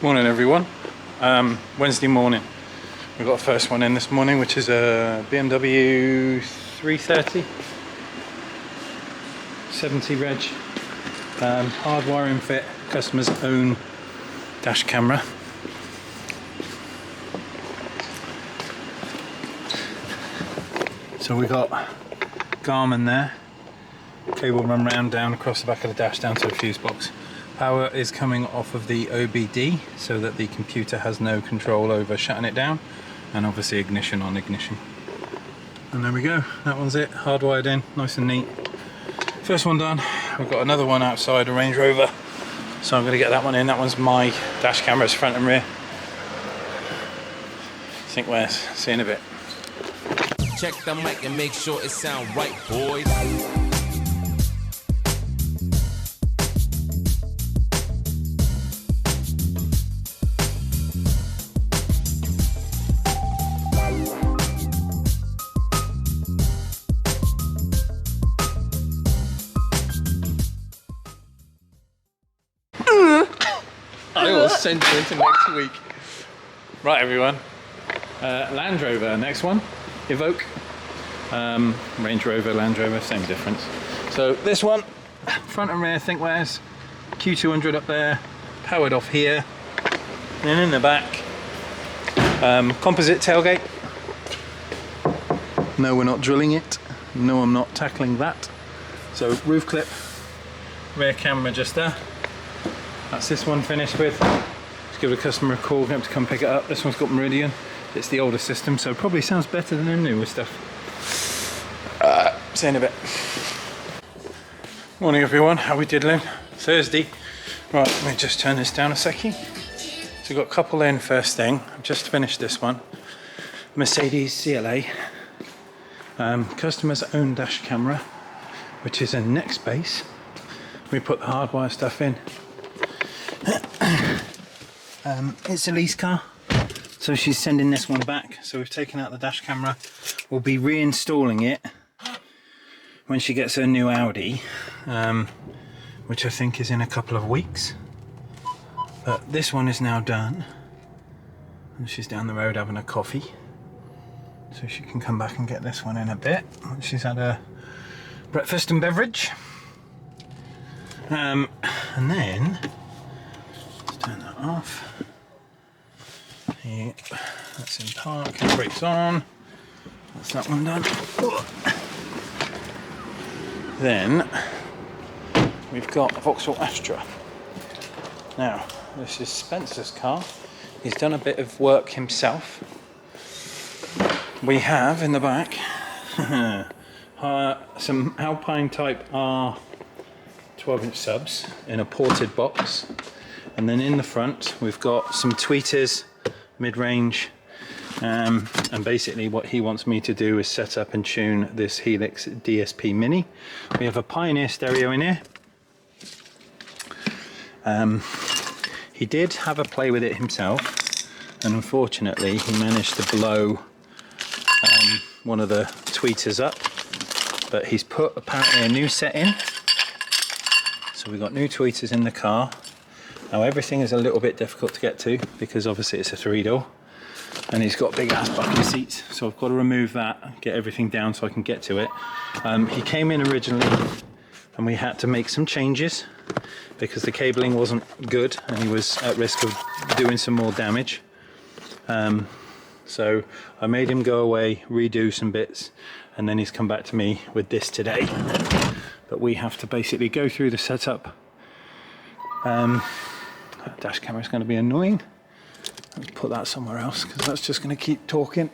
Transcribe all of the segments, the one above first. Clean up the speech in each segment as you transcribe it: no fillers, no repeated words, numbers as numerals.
Morning everyone. Wednesday morning. We've got the first one in this morning, which is a BMW 330 70 reg, hard wiring fit, customer's own dash camera. So we got Garmin there, cable run round down across the back of the dash down to the fuse box. Power is coming off of the OBD so that the computer has no control over shutting it down, and obviously ignition on ignition. And there we go, that one's it, hardwired in, nice and neat. First one done. We've got another one outside, a Range Rover, so I'm going to get that one in. That one's my dash cameras, front and rear. Thinkwhere's, see you in a bit. Check the mic and make sure it sound right, boys. I will send you into next week. Right everyone, Land Rover, next one, Evoque. Range Rover, Land Rover, same difference. So this one, front and rear Thinkwhere's, Q200 up there, powered off here. Then in the back, composite tailgate. No, we're not drilling it. No, I'm not tackling that. So roof clip, rear camera just there. That's this one finished with. Let's give the customer a call, get him to come pick it up. This one's got Meridian. It's the older system, so it probably sounds better than the newer stuff. See you in a bit. Morning everyone, how we diddling? Thursday. Right, let me just turn this down a seckie. So we've got a couple in first thing. I've just finished this one. Mercedes CLA. Customer's own dash camera, which is a Nextbase. We put the hardwire stuff in. It's a lease car, so she's sending this one back. So we've taken out the dash camera. We'll be reinstalling it when she gets her new Audi, which I think is in a couple of weeks. But this one is now done, and she's down the road having a coffee, so she can come back and get this one in a bit once she's had a breakfast and beverage. And then let's turn that off. Yeah, that's in park, brakes on. That's that one done. Then we've got a Vauxhall Astra. Now, this is Spencer's car. He's done a bit of work himself. We have in the back some Alpine type R 12-inch subs in a ported box, and then in the front we've got some tweeters, mid-range, and basically what he wants me to do is set up and tune this Helix DSP Mini. We have a Pioneer stereo in here. He did have a play with it himself, and unfortunately he managed to blow one of the tweeters up, but he's put apparently a new set in. So we've got new tweeters in the car. Now everything is a little bit difficult to get to because obviously it's a 3-door, and he's got big ass bucket seats, so I've got to remove that, get everything down so I can get to it. He came in originally and we had to make some changes because the cabling wasn't good and he was at risk of doing some more damage. So I made him go away, redo some bits, and then he's come back to me with this today. But we have to basically go through the setup. That dash camera is going to be annoying. Let's put that somewhere else because that's just going to keep talking.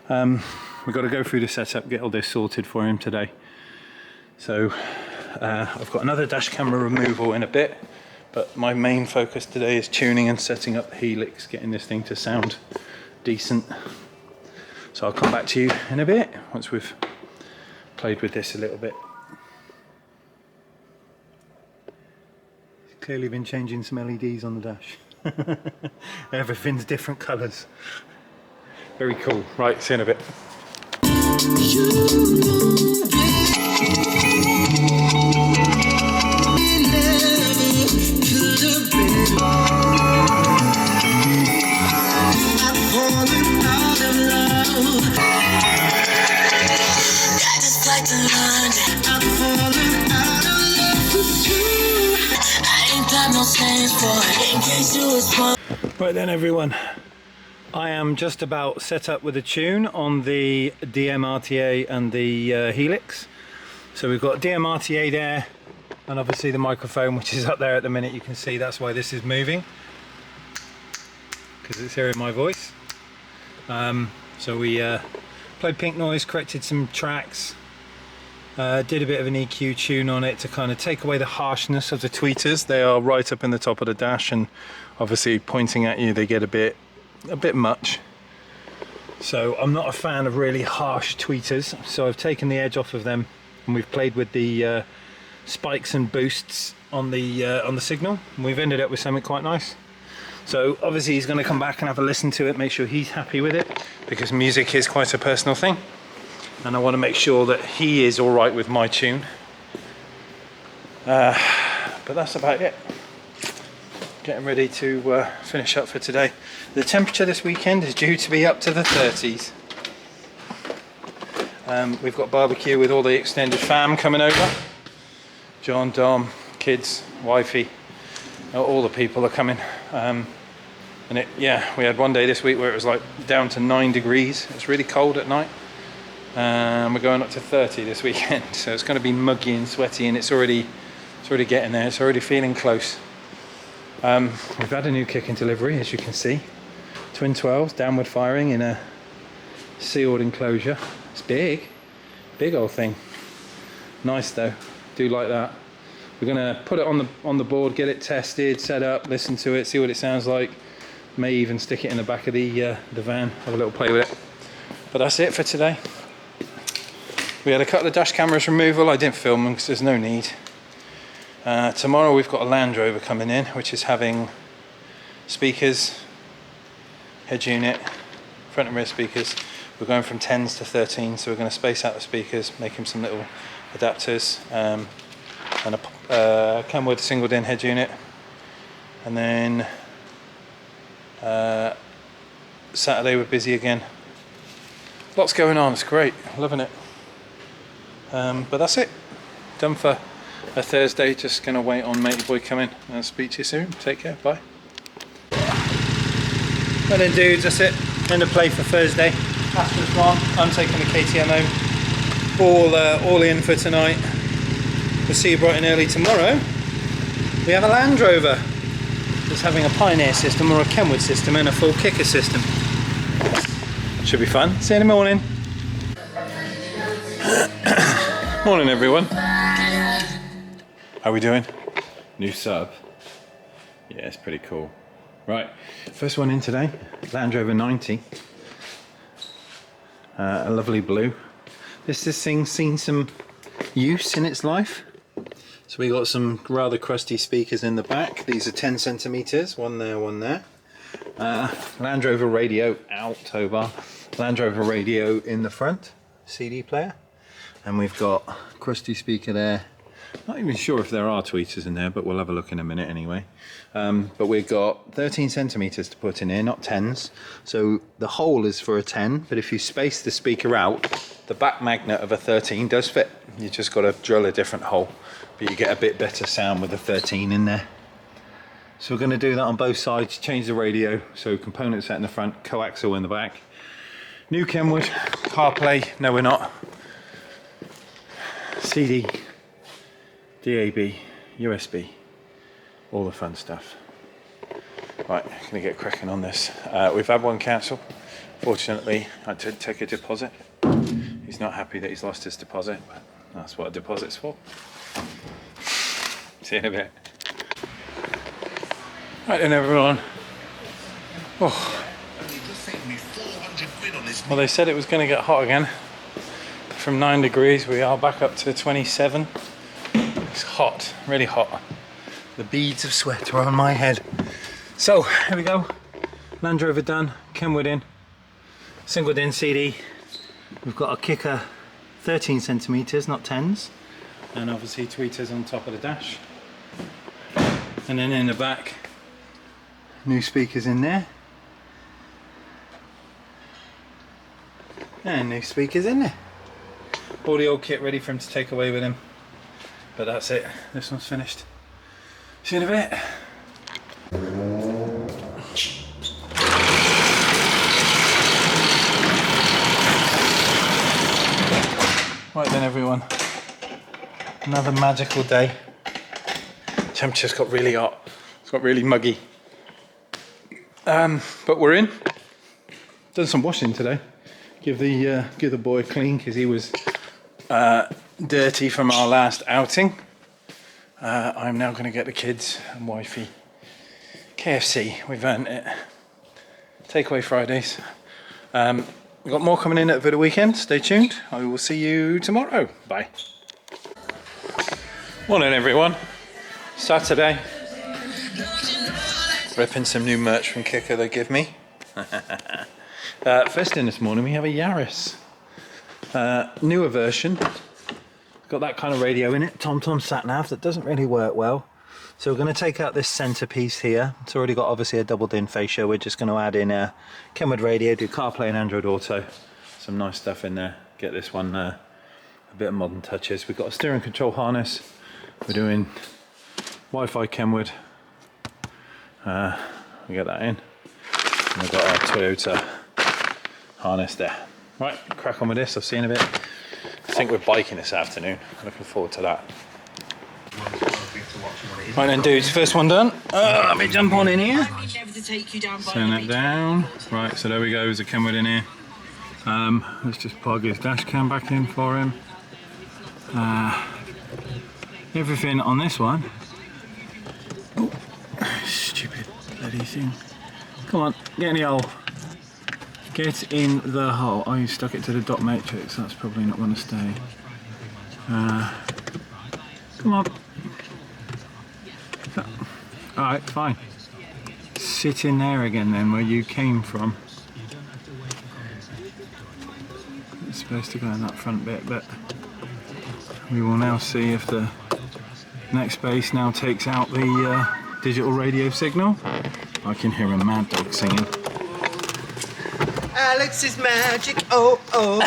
We've got to go through the setup, get all this sorted for him today. So I've got another dash camera removal in a bit, but my main focus today is tuning and setting up the Helix, getting this thing to sound decent. So I'll come back to you in a bit once we've played with this a little bit. Clearly been changing some LEDs on the dash. Everything's different colours. Very cool. Right, see you in a bit. Right then everyone, I am just about set up with a tune on the DMRTA and the Helix. So we've got DMRTA there, and obviously the microphone which is up there at the minute. You can see that's why this is moving, because it's hearing my voice. So we played Pink Noise, corrected some tracks, did a bit of an EQ tune on it to kind of take away the harshness of the tweeters. They are right up in the top of the dash, and obviously pointing at you they get a bit much. So I'm not a fan of really harsh tweeters, so I've taken the edge off of them, and we've played with the spikes and boosts on the signal, and we've ended up with something quite nice. So obviously he's going to come back and have a listen to it, make sure he's happy with it, because music is quite a personal thing, and I want to make sure that he is all right with my tune. But that's about it. Getting ready to finish up for today. The temperature this weekend is due to be up to the 30s. We've got barbecue with all the extended fam coming over. John, Dom, kids, wifey, all the people are coming. And we had one day this week where it was like down to 9 degrees. It's really cold at night. We're going up to 30 this weekend, so it's going to be muggy and sweaty, and it's already getting there. It's already feeling close. We've had a new kick in delivery, as you can see. Twin 12s, downward firing in a sealed enclosure. It's big old thing. Nice though, do like that. We're gonna put it on the board, get it tested, set up, listen to it, see what it sounds like. May even stick it in the back of the van, have a little play with it. But that's it for today. We had a couple of dash cameras removal. I didn't film them because there's no need. Tomorrow we've got a Land Rover coming in, which is having speakers, head unit, front and rear speakers. We're going from 10s to 13s, so we're going to space out the speakers, make them some little adapters, and a Kenwood single DIN head unit. And then Saturday we're busy again. Lots going on, it's great, loving it. But that's it, done for a Thursday. Just gonna wait on matey boy coming. I'll speak to you soon. Take care, bye. Well then dudes, that's it, end of play for Thursday. Asper's gone, I'm taking the KTM home. All in for tonight. We'll see you bright and early tomorrow. We have a Land Rover that's having a Pioneer system or a Kenwood system and a full kicker system. Should be fun. See you in the morning. Morning everyone. How we doing? New sub. Yeah, it's pretty cool. Right, first one in today, Land Rover 90. A lovely blue. This thing's seen some use in its life. So we got some rather crusty speakers in the back. These are 10 centimeters, one there, one there. Land Rover radio out, tow bar. Land Rover radio in the front, CD player. And we've got crusty speaker there. Not even sure if there are tweeters in there, but we'll have a look in a minute anyway. But we've got 13 centimeters to put in here, not 10s. So the hole is for a 10, but if you space the speaker out, the back magnet of a 13 does fit. You just got to drill a different hole, but you get a bit better sound with the 13 in there. So we're going to do that on both sides, change the radio, so component set in the front, coaxial in the back. New Kenwood, CarPlay, no we're not. CD, DAB, USB, all the fun stuff. Right, gonna get cracking on this. We've had one cancel. Fortunately, I did take a deposit. He's not happy that he's lost his deposit, but that's what a deposit's for. See you in a bit. Right then everyone. Oh. Well, they said it was going to get hot again. From 9 degrees we are back up to 27. It's hot, really hot. The beads of sweat are on my head. So here we go. Land Rover done, Kenwood in, single DIN CD. We've got a kicker 13 centimeters, not 10s, and obviously tweeters on top of the dash. And then in the back, new speakers in there. And new speakers in there. all the old kit ready for him to take away with him. But that's it, this one's finished. See you in a bit. Right then everyone, another magical day. Temperature's got really hot, it's got really muggy. But we're in. Done some washing today. Give the boy a clean because he was dirty from our last outing. I'm now going to get the kids and wifey KFC. We've earned it. Takeaway Fridays. We've got more coming in over the weekend. Stay tuned. I will see you tomorrow. Bye. Morning everyone. Saturday. Ripping some new merch from Kicker they give me. First thing this morning we have a Yaris. Newer version. Got that kind of radio in it. TomTom sat-nav that doesn't really work well. So we're going to take out this centerpiece here. It's already got obviously a doubled-in fascia. We're just going to add in a Kenwood radio, do CarPlay and Android Auto. Some nice stuff in there. Get this one a bit of modern touches. We've got a steering control harness. We're doing Wi-Fi Kenwood. We get that in. And we've got our Toyota harness there. Right, crack on with this. I'll see you in a bit. I think we're biking this afternoon. Looking forward to that. Right then dudes, first one done. Let me jump on in here. Turn that down. Right, so there we go, there's a Kenwood in here. Let's just plug his dash cam back in for him. Everything on this one. Oh, stupid bloody thing. Come on, get in the hole. Get in the hole. Oh, you stuck it to the dot matrix, that's probably not going to stay. Come on. Alright, fine. Sit in there again then, where you came from. It's supposed to go in that front bit, but we will now see if the next base now takes out the digital radio signal. I can hear a mad dog singing. Alex is magic, oh oh.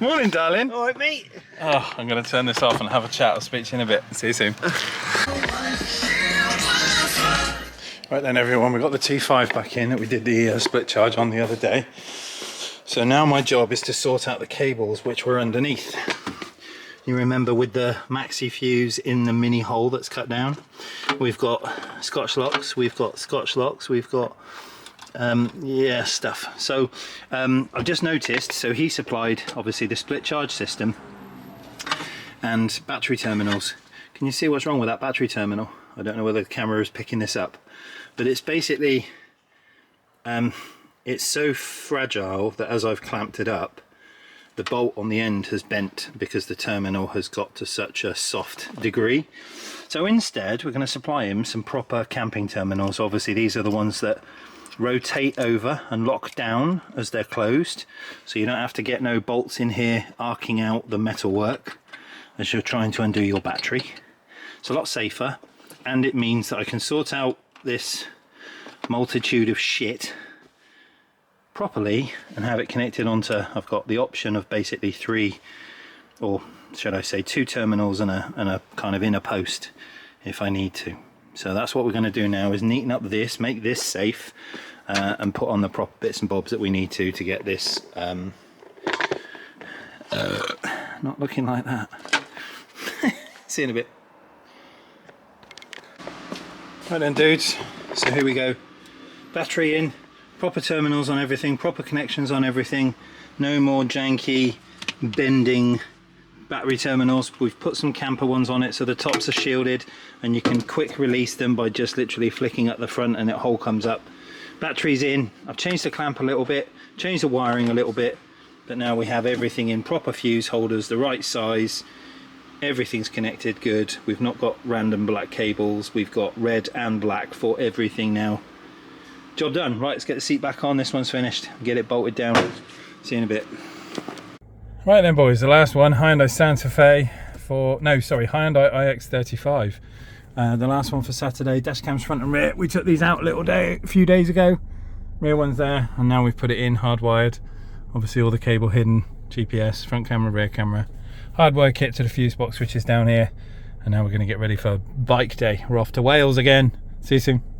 Morning, darling. All right, mate. Oh, I'm going to turn this off and have a chat. I'll speak to you in a bit. See you soon. Right then, everyone, we got the T5 back in that we did the split charge on the other day. So now my job is to sort out the cables which were underneath. You remember with the maxi fuse in the mini hole that's cut down, we've got Scotch locks, we've got stuff. So I've just noticed, so he supplied obviously the split charge system and battery terminals. Can you see what's wrong with that battery terminal? I don't know whether the camera is picking this up, but it's basically it's so fragile that as I've clamped it up, the bolt on the end has bent because the terminal has got to such a soft degree. So instead we're going to supply him some proper camping terminals. Obviously these are the ones that rotate over and lock down as they're closed, so you don't have to get no bolts in here arcing out the metalwork as you're trying to undo your battery. It's a lot safer, and it means that I can sort out this multitude of shit properly and have it connected onto, I've got the option of basically 3, or should I say 2 terminals and a kind of inner post if I need to. So that's what we're going to do now, is neaten up this, make this safe, and put on the proper bits and bobs that we need to get this not looking like that. See you in a bit. Right then dudes, so here we go. Battery in, proper terminals on everything, proper connections on everything, no more janky bending battery terminals. We've put some camper ones on it so the tops are shielded and you can quick release them by just literally flicking at the front and the hole comes up. Batteries in. I've changed the clamp a little bit, changed the wiring a little bit, but now we have everything in proper fuse holders, the right size, everything's connected good. We've not got random black cables, we've got red and black for everything now. Job done. Right, let's get the seat back on. This one's finished, get it bolted down. See you in a bit. Right then boys, the last one, Hyundai Santa Fe Hyundai iX35. The last one for Saturday, dash cams front and rear. We took these out a few days ago. Rear one's there, and now we've put it in hardwired. Obviously all the cable hidden, GPS, front camera, rear camera, hardware kit to the fuse box, which is down here. And now we're going to get ready for bike day. We're off to Wales again. See you soon.